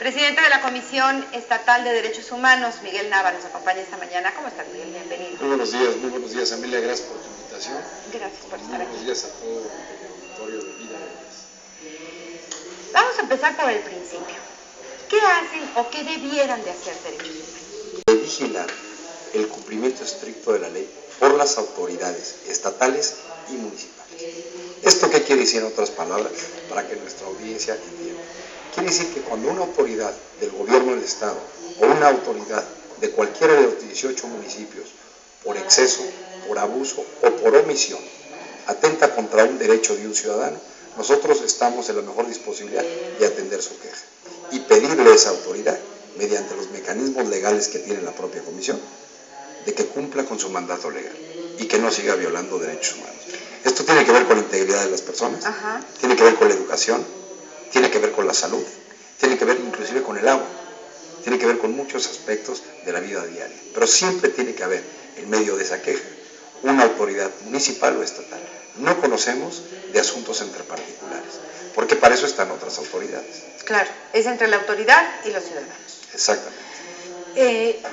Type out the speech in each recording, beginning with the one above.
Presidente de la Comisión Estatal de Derechos Humanos, Miguel Nava, nos acompaña esta mañana. ¿Cómo estás, Miguel? Bienvenido. Muy buenos días, Amelia, gracias por tu invitación. Gracias por estar aquí. Buenos días a todo el auditorio de Vida. Vamos a empezar por el principio. ¿Qué hacen o qué debieran de hacer derechos humanos? Vigilar el cumplimiento estricto de la ley por las autoridades estatales y municipales. ¿Esto qué quiere decir en otras palabras? Para que nuestra audiencia entienda. Quiere decir que cuando una autoridad del gobierno del Estado o una autoridad de cualquiera de los 18 municipios, por exceso, por abuso o por omisión, atenta contra un derecho de un ciudadano, nosotros estamos en la mejor disponibilidad de atender su queja y pedirle a esa autoridad, mediante los mecanismos legales que tiene la propia comisión, de que cumpla con su mandato legal y que no siga violando derechos humanos. Esto tiene que ver con la integridad de las personas, tiene que ver con la educación, tiene que ver con la salud, tiene que ver inclusive con el agua, tiene que ver con muchos aspectos de la vida diaria. Pero siempre tiene que haber, en medio de esa queja, una autoridad municipal o estatal. No conocemos de asuntos entre particulares, porque para eso están otras autoridades. Claro, es entre la autoridad y los ciudadanos. Exactamente.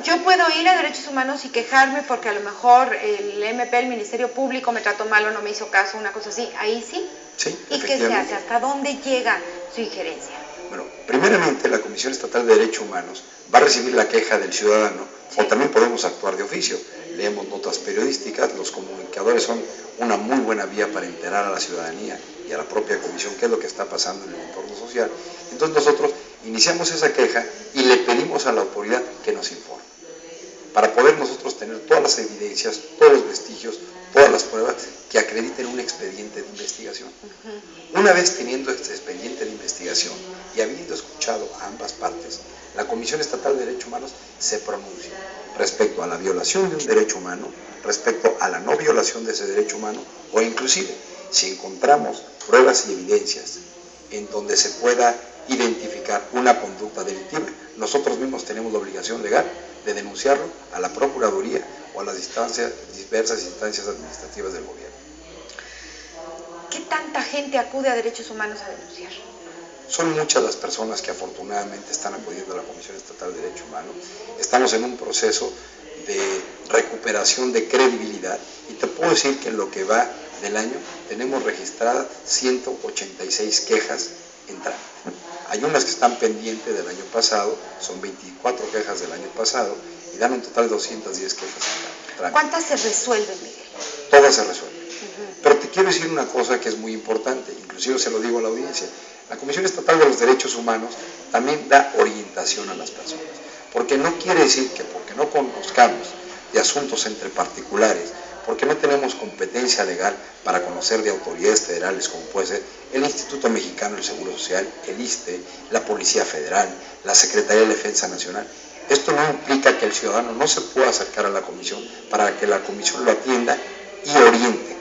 Yo puedo ir a Derechos Humanos y quejarme porque a lo mejor el MP, el Ministerio Público, me trató mal o no me hizo caso, una cosa así, ahí sí. Sí, ¿Y qué se hace? ¿Hasta dónde llega su injerencia? Bueno, primeramente la Comisión Estatal de Derechos Humanos va a recibir la queja del ciudadano, o también podemos actuar de oficio. Leemos notas periodísticas, los comunicadores son una muy buena vía para enterar a la ciudadanía y a la propia comisión qué es lo que está pasando en el entorno social. Entonces nosotros iniciamos esa queja y le pedimos a la autoridad que nos informe, para poder nosotros tener todas las evidencias, todos los vestigios, todas las pruebas que acrediten un expediente de investigación. Una vez teniendo este expediente de investigación y habiendo escuchado a ambas partes, la Comisión Estatal de Derechos Humanos se pronuncia respecto a la violación de un derecho humano, respecto a la no violación de ese derecho humano, o inclusive si encontramos pruebas y evidencias en donde se pueda identificar una conducta delictiva, nosotros mismos tenemos la obligación legal de denunciarlo a la Procuraduría o a las diversas instancias administrativas del gobierno. ¿Qué tanta gente acude a Derechos Humanos a denunciar? Son muchas las personas que afortunadamente están acudiendo a la Comisión Estatal de Derechos Humanos. Estamos en un proceso de recuperación de credibilidad y te puedo decir que en lo que va del año tenemos registradas 186 quejas en trámite. Hay unas que están pendientes del año pasado, son 24 quejas del año pasado y dan un total de 210 quejas en trámite. ¿Cuántas se resuelven, Miguel? Todas se resuelven. Pero te quiero decir una cosa que es muy importante, inclusive se lo digo a la audiencia. La Comisión Estatal de los Derechos Humanos también da orientación a las personas, porque no quiere decir que porque no conozcamos de asuntos entre particulares, porque no tenemos competencia legal para conocer de autoridades federales como puede ser el Instituto Mexicano del Seguro Social, el ISSSTE, la Policía Federal, la Secretaría de Defensa Nacional. Esto no implica que el ciudadano no se pueda acercar a la comisión para que la comisión lo atienda y oriente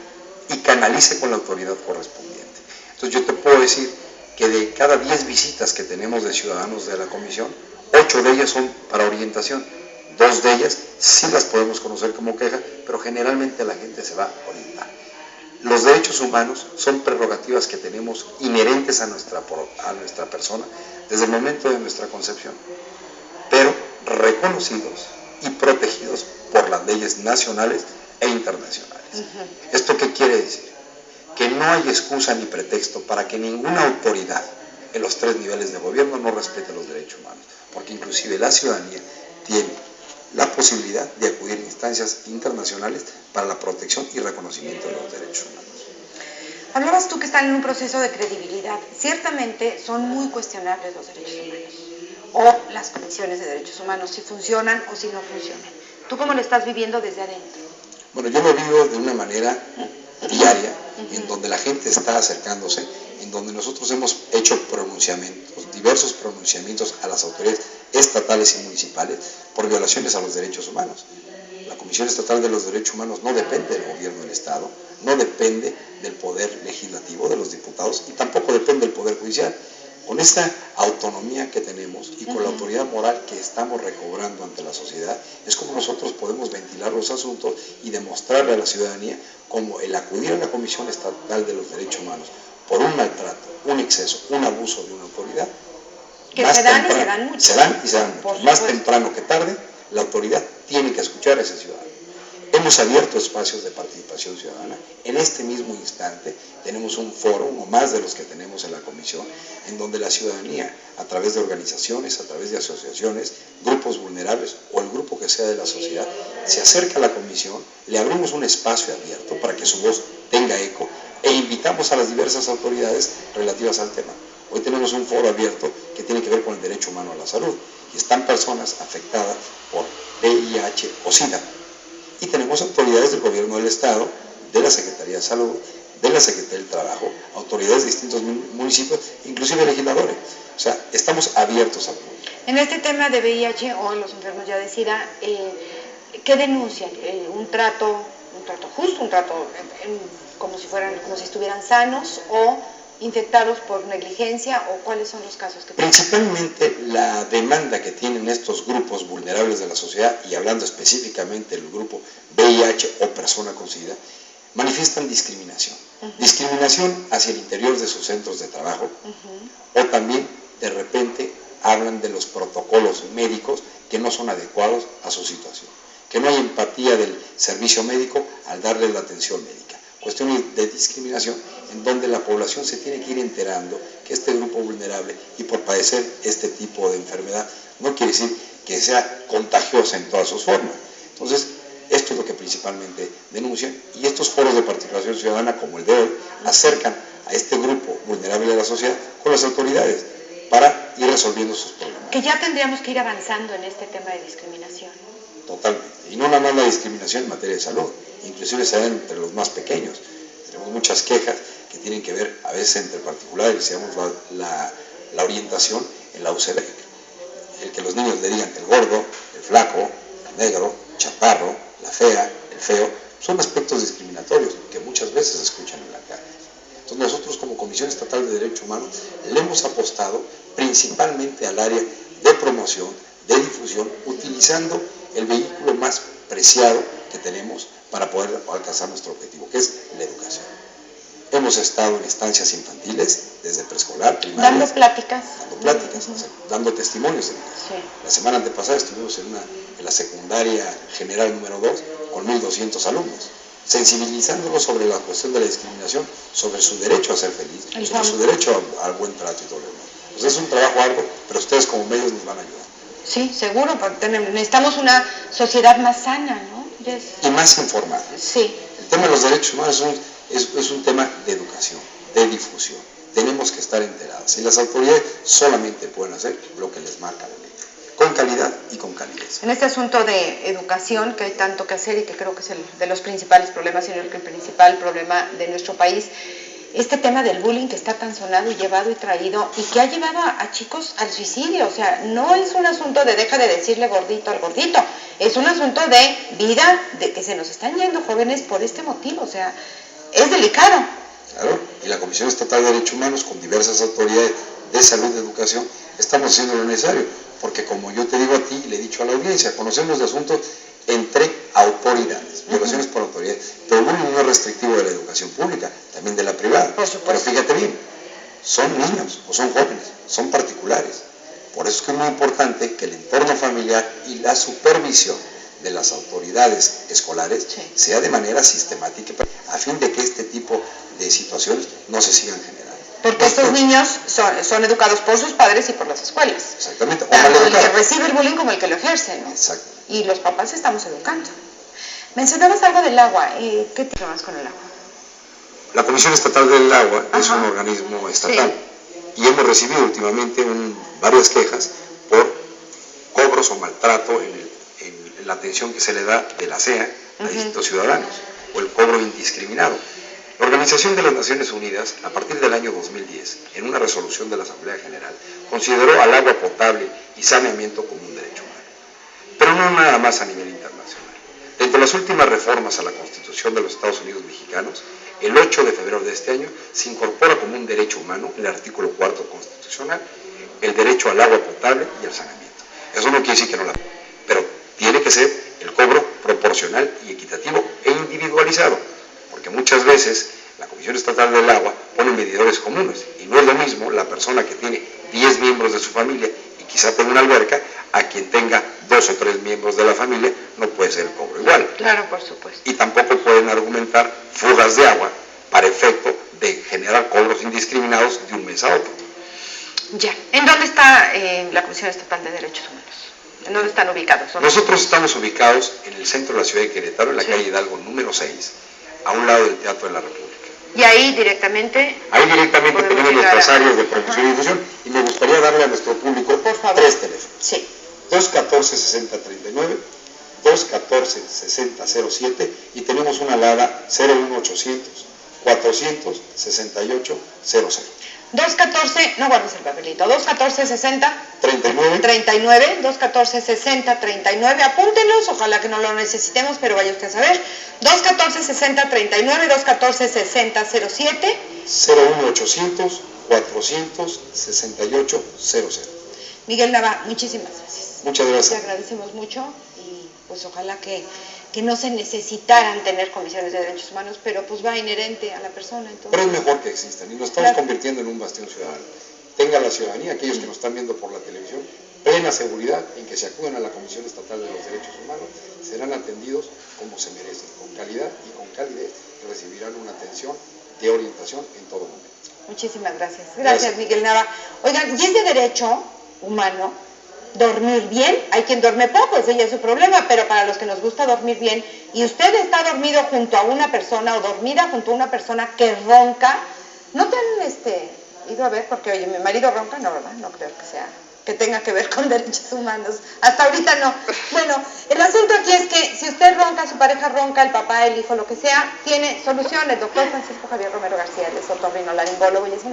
y canalice con la autoridad correspondiente. Entonces yo te puedo decir que de cada 10 visitas que tenemos de ciudadanos de la comisión, 8 de ellas son para orientación. 2 de ellas sí las podemos conocer como queja, pero generalmente la gente se va a orientar. Los derechos humanos son prerrogativas que tenemos inherentes a nuestra persona desde el momento de nuestra concepción, pero reconocidos y protegidos por las leyes nacionales e internacionales. ¿Esto qué quiere decir? Que no hay excusa ni pretexto para que ninguna autoridad en los 3 niveles de gobierno no respete los derechos humanos, porque inclusive la ciudadanía tiene la posibilidad de acudir a instancias internacionales para la protección y reconocimiento de los derechos humanos. Hablabas tú que están en un proceso de credibilidad. Ciertamente son muy cuestionables los derechos humanos o las comisiones de derechos humanos, si funcionan o si no funcionan. ¿Tú cómo lo estás viviendo desde adentro? Bueno, yo lo vivo de una manera diaria, en donde la gente está acercándose, en donde nosotros hemos hecho pronunciamientos, diversos pronunciamientos a las autoridades estatales y municipales por violaciones a los derechos humanos. La Comisión Estatal de los Derechos Humanos no depende del gobierno del Estado, no depende del poder legislativo, de los diputados, y tampoco depende del poder judicial. Con esta autonomía que tenemos y con la autoridad moral que estamos recobrando ante la sociedad, es como nosotros podemos ventilar los asuntos y demostrarle a la ciudadanía cómo el acudir a la Comisión Estatal de los Derechos Humanos por un maltrato, un exceso, un abuso de una autoridad, Que se dan y se dan mucho. Se dan y se dan mucho. Más supuesto. temprano que tarde, la autoridad tiene que escuchar a ese ciudadano. Hemos abierto espacios de participación ciudadana. En este mismo instante tenemos un foro, o más de los que tenemos en la comisión, en donde la ciudadanía, a través de organizaciones, a través de asociaciones, grupos vulnerables o el grupo que sea de la sociedad, se acerca a la comisión, le abrimos un espacio abierto para que su voz tenga eco e invitamos a las diversas autoridades relativas al tema. Hoy tenemos un foro abierto que tiene que ver con el derecho humano a la salud y están personas afectadas por VIH o SIDA. Y tenemos autoridades del gobierno del Estado, de la Secretaría de Salud, de la Secretaría del Trabajo, autoridades de distintos municipios, inclusive legisladores. O sea, estamos abiertos al público. En este tema de VIH o los enfermos ya de SIDA, ¿qué denuncian? ¿Un trato justo, un trato como si estuvieran sanos o infectados por negligencia, o cuáles son los casos que tienen? Principalmente la demanda que tienen estos grupos vulnerables de la sociedad, y hablando específicamente del grupo VIH o persona con SIDA, manifiestan discriminación. Discriminación hacia el interior de sus centros de trabajo, o también de repente hablan de los protocolos médicos que no son adecuados a su situación, que no hay empatía del servicio médico al darle la atención médica. Cuestiones de discriminación en donde la población se tiene que ir enterando que este grupo vulnerable, y por padecer este tipo de enfermedad, no quiere decir que sea contagiosa en todas sus formas. Entonces, esto es lo que principalmente denuncian, y estos foros de participación ciudadana como el de hoy acercan a este grupo vulnerable de la sociedad con las autoridades para ir resolviendo sus problemas. Que ya tendríamos que ir avanzando en este tema de discriminación. Totalmente. Y no nada más la discriminación en materia de salud, inclusive se da entre los más pequeños. Tenemos muchas quejas que tienen que ver a veces entre particulares, decíamos la orientación en la UCD. El que los niños le digan que el gordo, el flaco, el negro, el chaparro, la fea, el feo, son aspectos discriminatorios que muchas veces se escuchan en la calle. Entonces nosotros como Comisión Estatal de Derechos Humanos le hemos apostado principalmente al área de promoción, de difusión, utilizando el vehículo más preciado que tenemos para poder alcanzar nuestro objetivo, que es la educación. Hemos estado en estancias infantiles, desde preescolar, primaria. Dando pláticas, dando testimonios. Sí. La semana antepasada estuvimos en la secundaria general número 2 con 1.200 alumnos, sensibilizándolos sobre la cuestión de la discriminación, sobre su derecho a ser feliz, sobre su derecho al buen trato y todo lo demás. Pues es un trabajo arduo, pero ustedes como medios nos van a ayudar. Sí, seguro, porque necesitamos una sociedad más sana, ¿no? Y más informada. Sí. El tema de los derechos humanos es un tema de educación, de difusión. Tenemos que estar enteradas. Y las autoridades solamente pueden hacer lo que les marca la ley, con calidad y con calidez. En este asunto de educación, que hay tanto que hacer y que creo que es el de los principales problemas, sino que el principal problema de nuestro país, este tema del bullying que está tan sonado y llevado y traído y que ha llevado a chicos al suicidio. O sea, no es un asunto de deja de decirle gordito al gordito, es un asunto de vida, de que se nos están yendo jóvenes por este motivo. O sea, es delicado. Claro, y la Comisión Estatal de Derechos Humanos con diversas autoridades de salud y educación estamos haciendo lo necesario, porque como yo te digo a ti y le he dicho a la audiencia, conocemos de asuntos entre autoridades, violaciones por autoridades, pero el bullying no es restrictivo de la educación pública, también de la privada. Por supuesto. Pero fíjate bien, son niños o son jóvenes, son particulares. Por eso es que es muy importante que el entorno familiar y la supervisión de las autoridades escolares sea de manera sistemática, a fin de que este tipo de situaciones no se sigan generando. Porque estos niños son educados por sus padres y por las escuelas. Exactamente. O Tanto el que maleducados. recibe el bullying como el que lo ejerce, ¿no? Exacto. Y los papás estamos educando. Mencionabas algo del agua. ¿Qué te más con el agua? La Comisión Estatal del Agua es Ajá. un organismo estatal y hemos recibido últimamente varias quejas por cobros o maltrato en la atención que se le da de la CEA a distintos ciudadanos, o el cobro indiscriminado. La Organización de las Naciones Unidas, a partir del año 2010, en una resolución de la Asamblea General, consideró al agua potable y saneamiento como un derecho humano. Pero no nada más a nivel internacional. Dentro de las últimas reformas a la Constitución de los Estados Unidos mexicanos, el 8 de febrero de este año se incorpora como un derecho humano, en el artículo 4 constitucional, el derecho al agua potable y al saneamiento. Eso no quiere decir que no la... pero tiene que ser el cobro proporcional y equitativo e individualizado, porque muchas veces la Comisión Estatal del Agua pone medidores comunes y no es lo mismo la persona que tiene 10 miembros de su familia y quizá tenga una alberca, a quien tenga 2 o 3 miembros de la familia, no puede ser el cobro igual. Claro, por supuesto. Y tampoco pueden argumentar fugas de agua para efecto de generar cobros indiscriminados de un mes a otro. Ya. ¿En dónde está la Comisión Estatal de Derechos Humanos? ¿En dónde están ubicados? Nosotros estamos ubicados en el centro de la ciudad de Querétaro, en la calle Hidalgo número 6, a un lado del Teatro de la República. Y ahí directamente... tenemos nuestras áreas de promoción y difusión, y me gustaría darle a nuestro público 3 teléfonos. Sí. 214-6039, 214-6007 y tenemos una alada 01800 468 00. 214, no guardes el papelito, 214-60 39 39, 214-60 39, apúntenlos, ojalá que no lo necesitemos, pero vaya usted a saber, 214-60 39, 214-60 07, 01800 468 00. Miguel Nava, muchísimas gracias. Muchas gracias. Te agradecemos mucho y pues ojalá que no se necesitaran tener comisiones de derechos humanos, pero pues va inherente a la persona. Entonces... Pero es mejor que existan y nos estamos convirtiendo en un bastión ciudadano. Tenga la ciudadanía, aquellos que nos están viendo por la televisión, plena seguridad en que se acuden a la Comisión Estatal de los Derechos Humanos, serán atendidos como se merecen, con calidad y con calidez, y recibirán una atención de orientación en todo momento. Muchísimas gracias. Gracias, Miguel Nava. Oigan, y es de derecho humano dormir bien. Hay quien duerme poco, ese ya es su problema, pero para los que nos gusta dormir bien, y usted está dormido junto a una persona o dormida junto a una persona que ronca, ¿no te han ido a ver? Porque, oye, mi marido ronca, no, ¿verdad? No creo que tenga que ver con derechos humanos. Hasta ahorita no. Bueno, el asunto aquí es que si usted ronca, su pareja ronca, el papá, el hijo, lo que sea, tiene solución. El doctor Francisco Javier Romero García, él es otorrinolaringólogo y es un